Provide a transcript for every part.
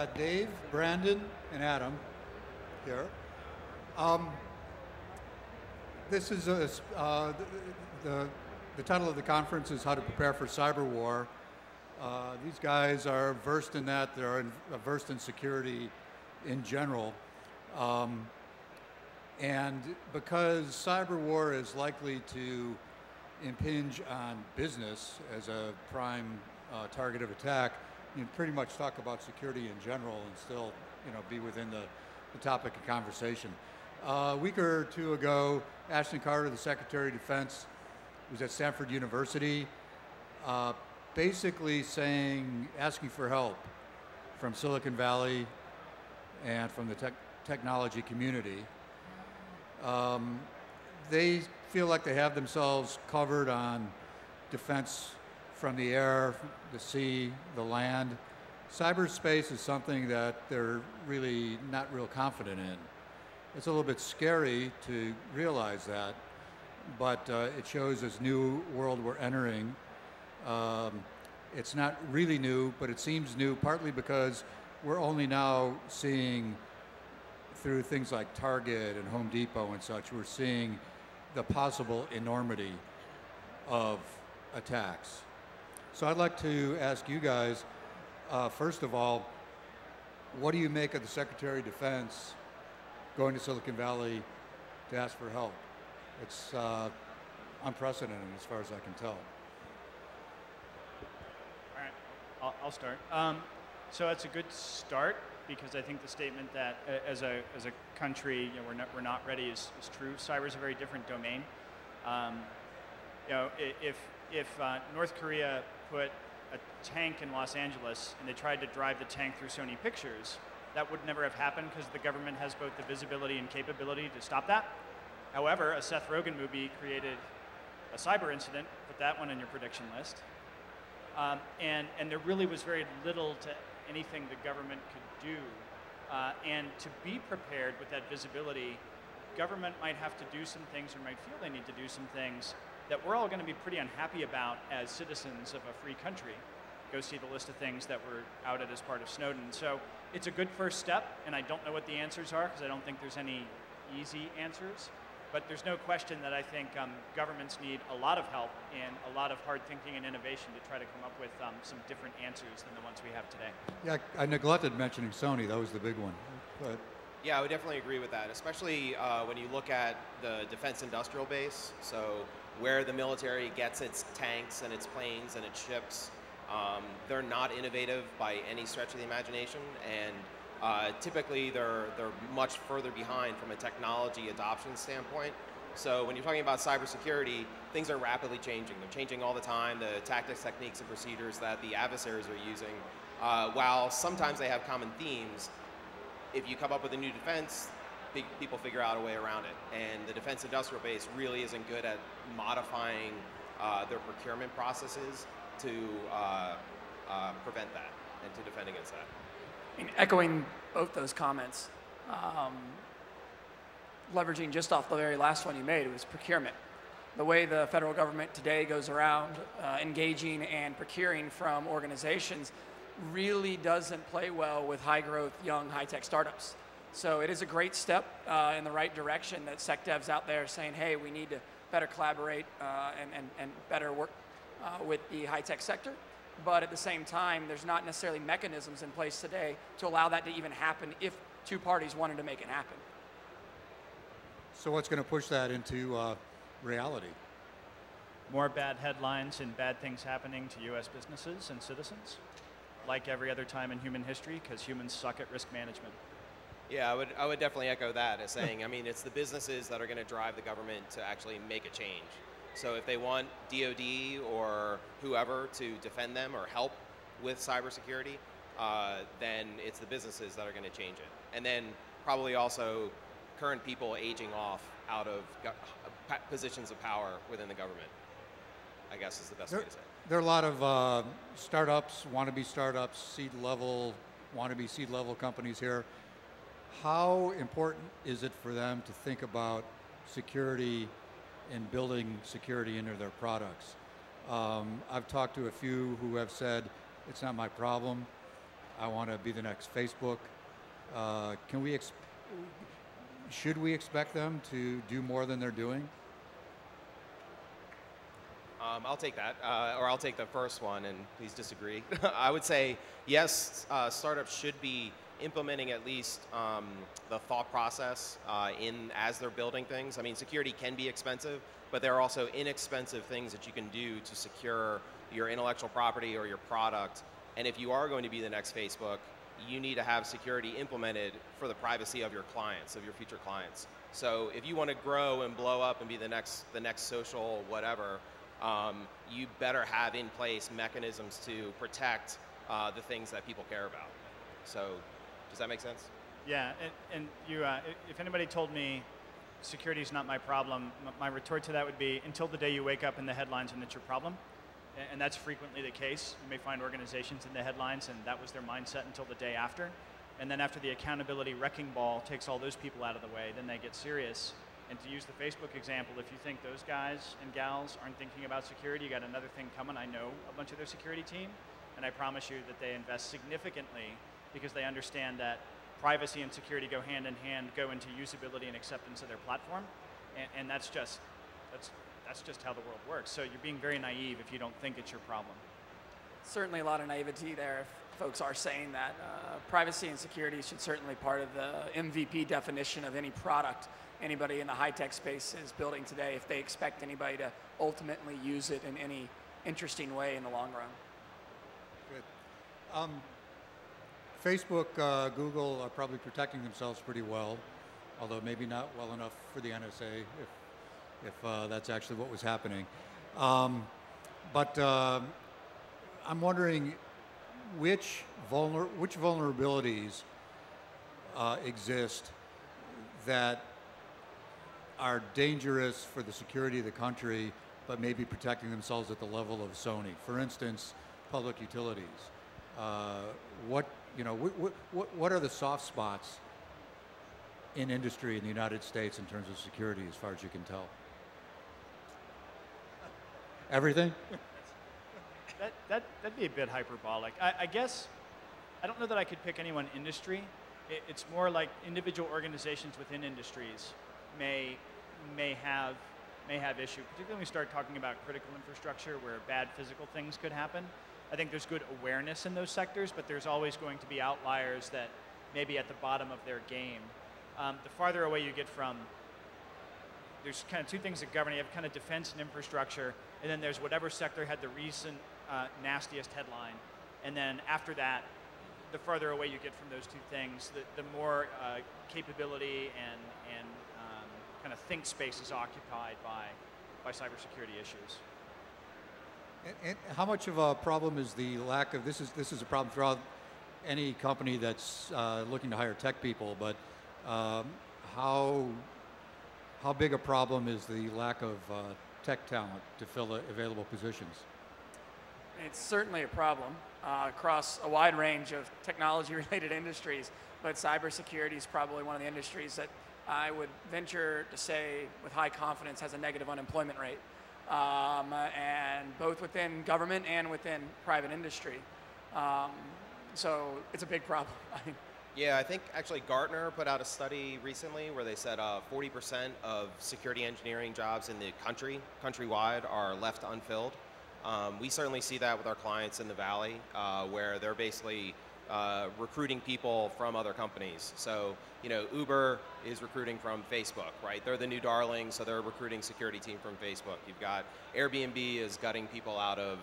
got Dave, Brandon, and Adam here. This is the title of the conference is How to Prepare for Cyber War. These guys are versed in that. They're versed in security in general. And because cyber war is likely to impinge on business as a prime target of attack, you can pretty much talk about security in general and still, be within the topic of conversation. A week or two ago, Ashton Carter, the Secretary of Defense, was at Stanford University, basically asking for help from Silicon Valley and from the technology community. They feel like they have themselves covered on defense from the air, the sea, the land. Cyberspace is something that they're really not real confident in. It's a little bit scary to realize that, but it shows this new world we're entering. It's not really new, but it seems new partly because we're only now seeing through things like Target and Home Depot and such, we're seeing the possible enormity of attacks. So I'd like to ask you guys, first of all, what do you make of the Secretary of Defense going to Silicon Valley to ask for help? It's unprecedented as far as I can tell. All right, I'll start. So it's a good start because I think the statement that as a country, we're not ready is true. Cyber is a very different domain. If North Korea put a tank in Los Angeles and they tried to drive the tank through Sony Pictures, that would never have happened because the government has both the visibility and capability to stop that. However, a Seth Rogen movie created a cyber incident. Put that one on your prediction list. And there really was very little to anything the government could do. And to be prepared with that visibility, government might have to do some things or might feel they need to do some things that we're all going to be pretty unhappy about as citizens of a free country. Go see the list of things that were outed as part of Snowden. So it's a good first step, and I don't know what the answers are because I don't think there's any easy answers. But there's no question that I think governments need a lot of help and a lot of hard thinking and innovation to try to come up with some different answers than the ones we have today. Yeah, I neglected mentioning Sony. That was the big one. But yeah, I would definitely agree with that, especially when you look at the defense industrial base, so where the military gets its tanks and its planes and its ships. They're not innovative by any stretch of the imagination, and typically they're much further behind from a technology adoption standpoint. So when you're talking about cybersecurity, things are rapidly changing. They're changing all the time, the tactics, techniques, and procedures that the adversaries are using. While sometimes they have common themes, if you come up with a new defense, people figure out a way around it. And the defense industrial base really isn't good at modifying their procurement processes to prevent that and to defend against that. Echoing both those comments, leveraging just off the very last one you made, it was procurement. The way the federal government today goes around engaging and procuring from organizations really doesn't play well with high-growth, young, high-tech startups. So it is a great step in the right direction that SecDev's out there saying, hey, we need to better collaborate and better work with the high-tech sector. But at the same time, there's not necessarily mechanisms in place today to allow that to even happen if two parties wanted to make it happen. so what's going to push that into reality? More bad headlines and bad things happening to U.S. businesses and citizens, like every other time in human history, because humans suck at risk management. Yeah, I would definitely echo that as saying, I mean, it's the businesses that are going to drive the government to actually make a change. So if they want DoD or whoever to defend them or help with cybersecurity, then it's the businesses that are going to change it. And then probably also current people aging off out of positions of power within the government, I guess is the best way to say it. There are a lot of startups, wannabe startups, wannabe seed level companies here. How important is it for them to think about security and building security into their products? I've talked to a few who have said, it's not my problem. I want to be the next Facebook. Should we expect them to do more than they're doing? I'll take that, or I'll take the first one, and please disagree. I would say yes, startups should be implementing at least the thought process as they're building things. I mean, security can be expensive, but there are also inexpensive things that you can do to secure your intellectual property or your product. And if you are going to be the next Facebook, you need to have security implemented for the privacy of your clients, of your future clients. So if you want to grow and blow up and be the next social whatever, you better have in place mechanisms to protect the things that people care about. So, does that make sense? Yeah, and you, if anybody told me security is not my problem, my retort to that would be until the day you wake up in the headlines and it's your problem. And that's frequently the case. You may find organizations in the headlines and that was their mindset until the day after. And then after the accountability wrecking ball takes all those people out of the way, then they get serious. And to use the Facebook example, if you think those guys and gals aren't thinking about security, you got another thing coming. I know a bunch of their security team, and I promise you that they invest significantly because they understand that privacy and security go hand in hand, go into usability and acceptance of their platform, and that's just how the world works. So you're being very naive if you don't think it's your problem. Certainly a lot of naivety there if folks are saying that. Privacy and security should certainly be part of the MVP definition of any product anybody in the high-tech space is building today if they expect anybody to ultimately use it in any interesting way in the long run. Good. Facebook, Google are probably protecting themselves pretty well, although maybe not well enough for the NSA if that's actually what was happening. But I'm wondering which vulnerabilities exist that are dangerous for the security of the country, but maybe protecting themselves at the level of Sony. For instance, public utilities. What are the soft spots in industry in the United States in terms of security, as far as you can tell? Everything? That'd be a bit hyperbolic. I guess, I don't know that I could pick any one industry. It's more like individual organizations within industries may have issue, particularly when we start talking about critical infrastructure where bad physical things could happen. I think there's good awareness in those sectors, but there's always going to be outliers that may be at the bottom of their game. The farther away you get from, there's kind of two things that govern. You have kind of defense and infrastructure, and then there's whatever sector had the recent nastiest headline. And then after that, the farther away you get from those two things, the more capability and kind of think space is occupied by cybersecurity issues. And how much of a problem is the lack of, this is a problem throughout any company that's looking to hire tech people, but how big a problem is the lack of tech talent to fill available positions? It's certainly a problem across a wide range of technology-related industries, but cybersecurity is probably one of the industries that I would venture to say with high confidence has a negative unemployment rate, and both within government and within private industry. So it's a big problem. Yeah, I think actually Gartner put out a study recently where they said 40% of security engineering jobs in the countrywide are left unfilled. We certainly see that with our clients in the Valley, where they're basically recruiting people from other companies. So, Uber is recruiting from Facebook, right? They're the new darling, so they're recruiting security team from Facebook. You've got Airbnb is gutting people out of,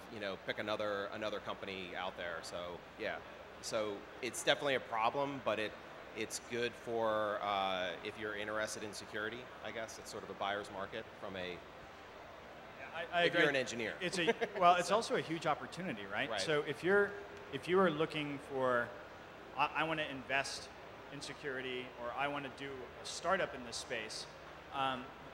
pick another company out there. So, yeah. So it's definitely a problem, but it's good for if you're interested in security, I guess. It's sort of a buyer's market from if you're an engineer. It's also a huge opportunity, right? So if you are looking for, I want to invest in security, or I want to do a startup in this space,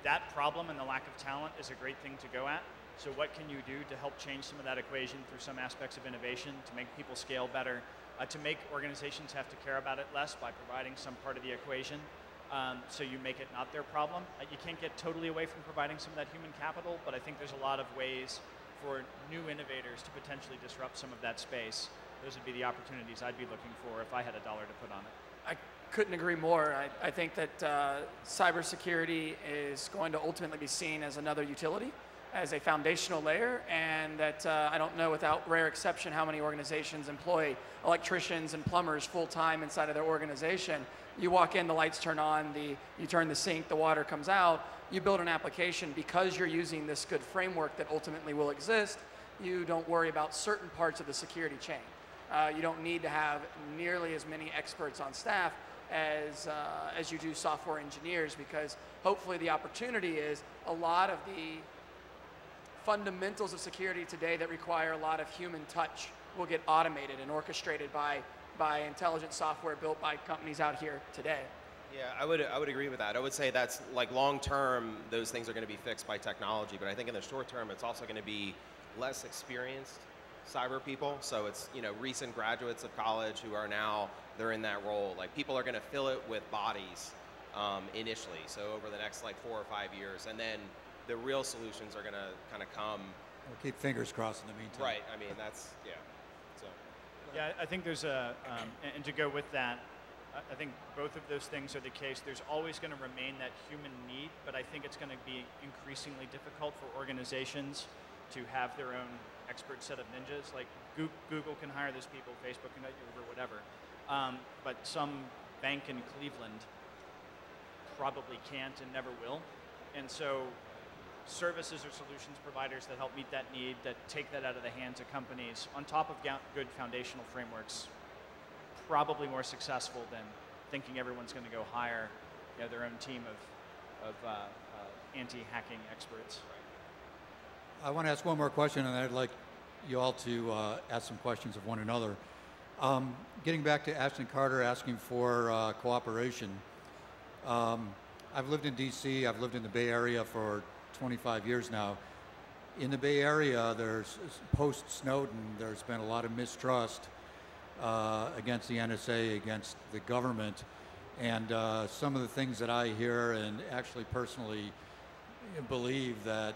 that problem and the lack of talent is a great thing to go at. So what can you do to help change some of that equation through some aspects of innovation, to make people scale better, to make organizations have to care about it less by providing some part of the equation, so you make it not their problem. You can't get totally away from providing some of that human capital, but I think there's a lot of ways for new innovators to potentially disrupt some of that space. those would be the opportunities I'd be looking for if I had $1 to put on it. I couldn't agree more. I think that cybersecurity is going to ultimately be seen as another utility, as a foundational layer, and that I don't know, without rare exception, how many organizations employ electricians and plumbers full-time inside of their organization. You walk in, the lights turn on, you turn the sink, the water comes out. You build an application because you're using this good framework that ultimately will exist. You don't worry about certain parts of the security chain. You don't need to have nearly as many experts on staff as you do software engineers, because hopefully the opportunity is a lot of the fundamentals of security today that require a lot of human touch will get automated and orchestrated by intelligent software built by companies out here today. Yeah, I would agree with that. I would say that's like long term, those things are going to be fixed by technology, but I think in the short term, it's also going to be less experienced cyber people. So it's, you know, recent graduates of college who are now, they're in that role. Like, people are going to fill it with bodies initially. So over the next like 4 or 5 years, and then the real solutions are going to kind of come. We'll keep fingers crossed in the meantime. Right. I mean, that's, yeah. So. Yeah, I think there's and to go with that, I think both of those things are the case. There's always going to remain that human need, but I think it's going to be increasingly difficult for organizations to have their own expert set of ninjas. Like Google can hire those people, Facebook can hire you, or whatever. But some bank in Cleveland probably can't and never will. And so services or solutions providers that help meet that need, that take that out of the hands of companies, on top of good foundational frameworks, probably more successful than thinking everyone's going to go hire, you know, their own team of anti-hacking experts. I want to ask one more question, and I'd like you all to ask some questions of one another. Getting back to Ashton Carter asking for cooperation, I've lived in DC, I've lived in the Bay Area for 25 years now. In the Bay Area, there's, post-Snowden, there's been a lot of mistrust against the NSA, against the government, and some of the things that I hear and actually personally believe that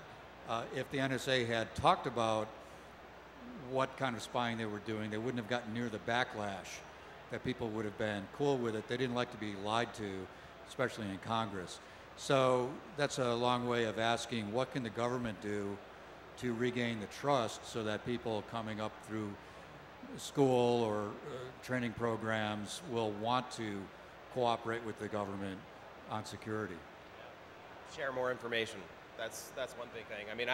if the NSA had talked about what kind of spying they were doing, they wouldn't have gotten near the backlash, that people would have been cool with it. They didn't like to be lied to, especially in Congress. So that's a long way of asking, what can the government do to regain the trust so that people coming up through school or training programs will want to cooperate with the government on security? Share more information. That's one big thing. I mean,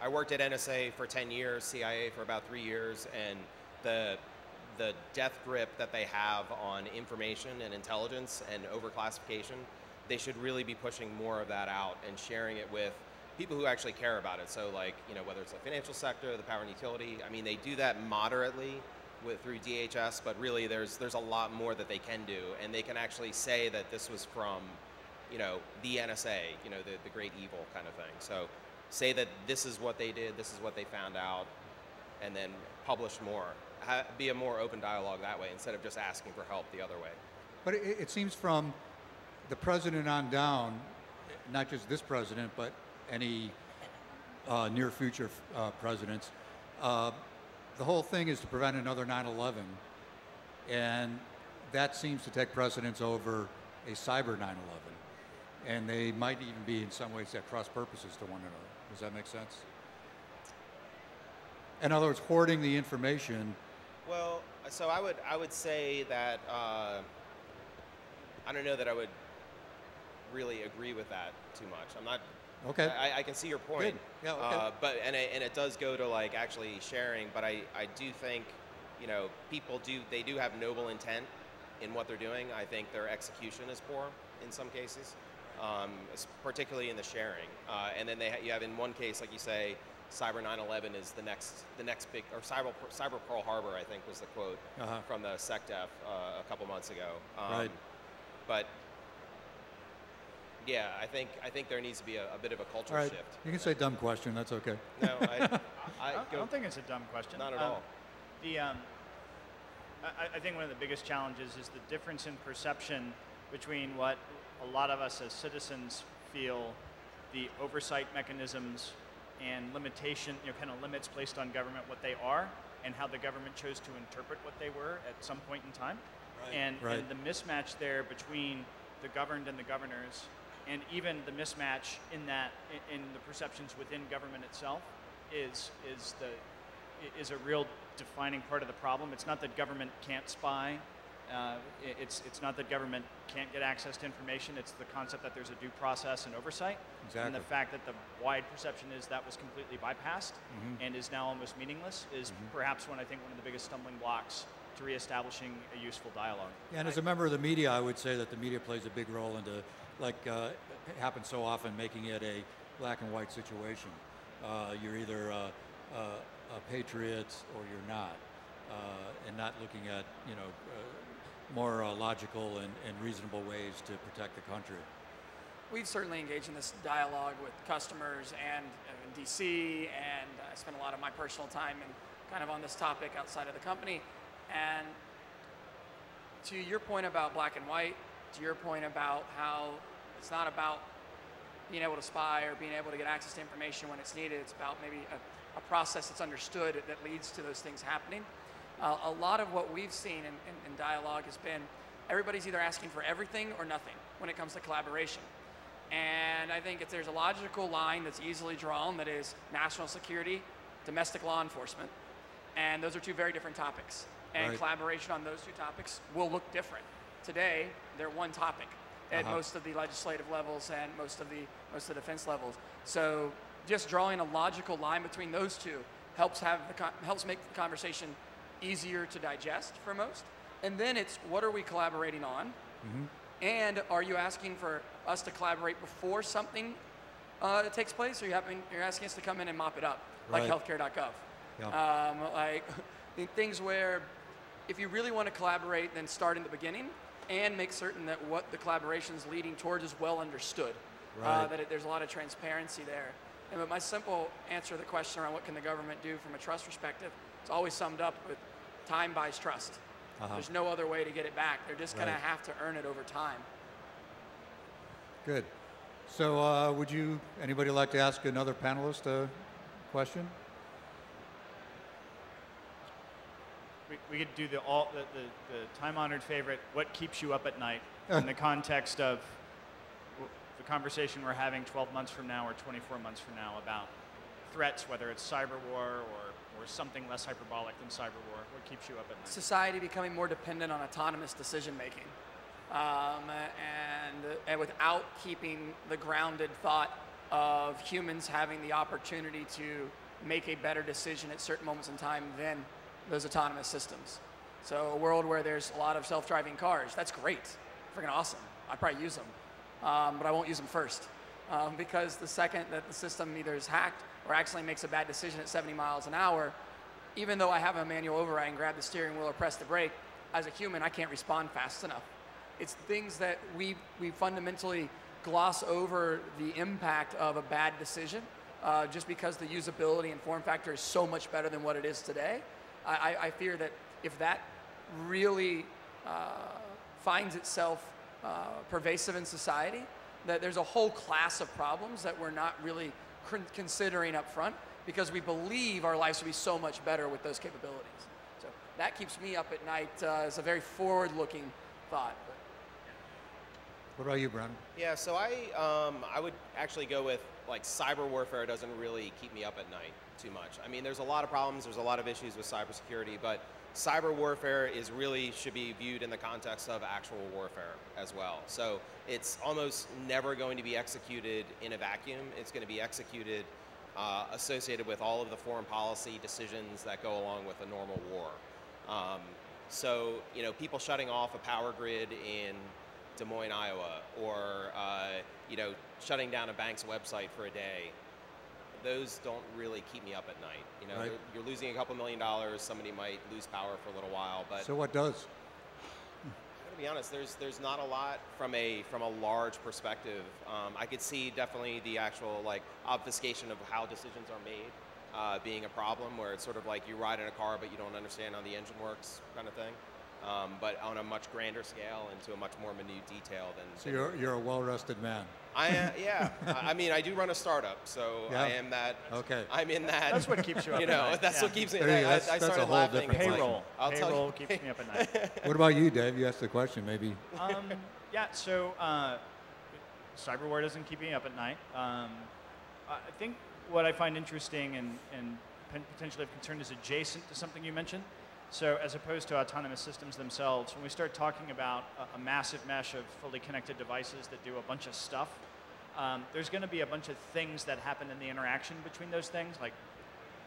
I worked at NSA for 10 years, CIA for about 3 years, and the death grip that they have on information and intelligence and overclassification, they should really be pushing more of that out and sharing it with people who actually care about it. So, like, you know, whether it's the financial sector, the power and utility, I mean, they do that moderately through DHS, but really there's a lot more that they can do, and they can actually say that this was from, you know, the NSA, you know, the great evil kind of thing. So say that this is what they did, this is what they found out, and then publish more. Be a more open dialogue that way instead of just asking for help the other way. But it seems from the president on down, not just this president, but any near future presidents, the whole thing is to prevent another 9/11, and that seems to take precedence over a cyber 9/11, and they might even be in some ways at cross purposes to one another. Does that make sense? In other words, hoarding the information. Well, so I would say that I don't know that I would really agree with that too much. I'm not. Okay. I can see your point. Good. Yeah. Okay. But it does go to like actually sharing. But I do think, you know, people do have noble intent in what they're doing. I think their execution is poor in some cases, particularly in the sharing. And then you have in one case, like you say, Cyber 9/11 is the next big, or Cyber Pearl Harbor, I think was the quote from the SecDef a couple months ago. Right. But yeah, I think there needs to be a bit of a culture All right. shift. You can say dumb question. That's okay. No, I don't think it's a dumb question. Not at all. I think one of the biggest challenges is the difference in perception between what a lot of us as citizens feel the oversight mechanisms and limitation, kind of limits placed on government what they are, and how the government chose to interpret what they were at some point in time. Right. And Right. the mismatch there between the governed and the governors, and even the mismatch in the perceptions within government itself, is a real defining part of the problem. It's not that government can't spy. It's not that government can't get access to information. It's the concept that there's a due process and oversight. Exactly. And the fact that the wide perception is that was completely bypassed and is now almost meaningless is perhaps one of the biggest stumbling blocks to reestablishing a useful dialogue. Yeah, and as a member of the media, I would say that the media plays a big role into, it happens so often, making it a black and white situation. You're either a patriot or you're not, and not looking at more logical and reasonable ways to protect the country. We've certainly engaged in this dialogue with customers and in DC, and I spend a lot of my personal time kind of on this topic outside of the company. And to your point about black and white, to your point about how it's not about being able to spy or being able to get access to information when it's needed, it's about maybe a process that's understood that leads to those things happening. A lot of what we've seen in dialogue has been everybody's either asking for everything or nothing when it comes to collaboration. And I think if there's a logical line that's easily drawn, that is national security, domestic law enforcement, and those are two very different topics. And Right. collaboration on those two topics will look different. Today, they're one topic at most of the legislative levels and most of the defense levels. So just drawing a logical line between those two helps make the conversation easier to digest for most. And then it's, what are we collaborating on? And are you asking for us to collaborate before something takes place, or you're asking us to come in and mop it up, like Right. healthcare.gov? Yeah. Like things where if you really want to collaborate, then start in the beginning and make certain that what the collaboration is leading towards is well understood. Right. There's a lot of transparency there. But my simple answer to the question around what can the government do from a trust perspective, it's always summed up with time buys trust. There's no other way to get it back. They're just going to Right. have to earn it over time. Good. So would anybody like to ask another panelist a question? We could do the time-honored favorite, what keeps you up at night, in the context of the conversation we're having 12 months from now or 24 months from now about threats, whether it's cyber war or something less hyperbolic than cyber war. What keeps you up at night? Society becoming more dependent on autonomous decision making, and without keeping the grounded thought of humans having the opportunity to make a better decision at certain moments in time than those autonomous systems. So a world where there's a lot of self-driving cars, that's great, freaking awesome. I'd probably use them, but I won't use them first, because the second that the system either is hacked or accidentally makes a bad decision at 70 miles an hour, even though I have a manual override and grab the steering wheel or press the brake, as a human, I can't respond fast enough. It's things that we fundamentally gloss over the impact of a bad decision, just because the usability and form factor is so much better than what it is today. I fear that if that really finds itself pervasive in society, that there's a whole class of problems that we're not really considering up front because we believe our lives will be so much better with those capabilities. So that keeps me up at night as a very forward-looking thought. What about you, Brennan? Yeah, so I would actually go with, like, cyber warfare doesn't really keep me up at night too much. I mean, there's a lot of problems, there's a lot of issues with cybersecurity, but cyber warfare should be viewed in the context of actual warfare as well. So it's almost never going to be executed in a vacuum. It's going to be executed associated with all of the foreign policy decisions that go along with a normal war. So, people shutting off a power grid in Des Moines, Iowa, or shutting down a bank's website for a day, those don't really keep me up at night. Right. You're losing a couple $1 million. Somebody might lose power for a little while, but So what does? to be honest, there's not a lot from a large perspective. I could see definitely the actual obfuscation of how decisions are made being a problem, where it's sort of like you ride in a car but you don't understand how the engine works, kind of thing. but on a much grander scale and to a much more minute detail than. So you're a well-rested man. Yeah. I mean, I do run a startup, so Yeah. I am that. Okay. I'm in that. That's what keeps you up You at know, night. that's Yeah. what keeps me. There you go. I That's a started whole laughing. different It's like, Payroll. I'll tell Payroll you. keeps me up at night. What about you, Dave? You asked the question, maybe. Yeah, so cyber war doesn't keep me up at night. I think what I find interesting and potentially of concern is adjacent to something you mentioned. So as opposed to autonomous systems themselves, when we start talking about a massive mesh of fully connected devices that do a bunch of stuff, there's going to be a bunch of things that happen in the interaction between those things, like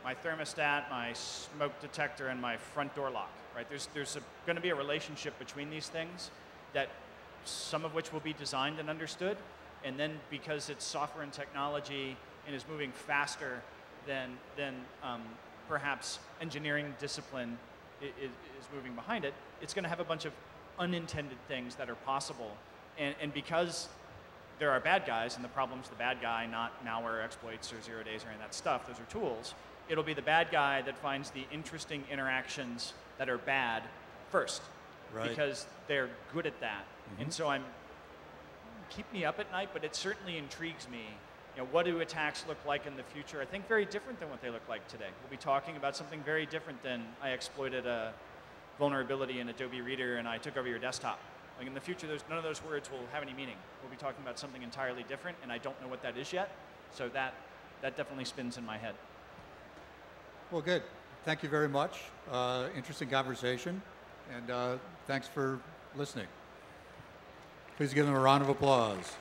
my thermostat, my smoke detector, and my front door lock. Right? There's going to be a relationship between these things that some of which will be designed and understood, and then because it's software and technology and is moving faster than perhaps engineering discipline is moving behind it, it's going to have a bunch of unintended things that are possible. And because there are bad guys, and the problem's the bad guy, not malware exploits or 0 days or any of that stuff, those are tools, it'll be the bad guy that finds the interesting interactions that are bad first. Right. Because they're good at that. And so keep me up at night, but it certainly intrigues me. You know, what do attacks look like in the future? I think very different than what they look like today. We'll be talking about something very different than I exploited a vulnerability in Adobe Reader and I took over your desktop. Like in the future, none of those words will have any meaning. We'll be talking about something entirely different, and I don't know what that is yet. So that definitely spins in my head. Well, good. Thank you very much. Interesting conversation, and thanks for listening. Please give them a round of applause.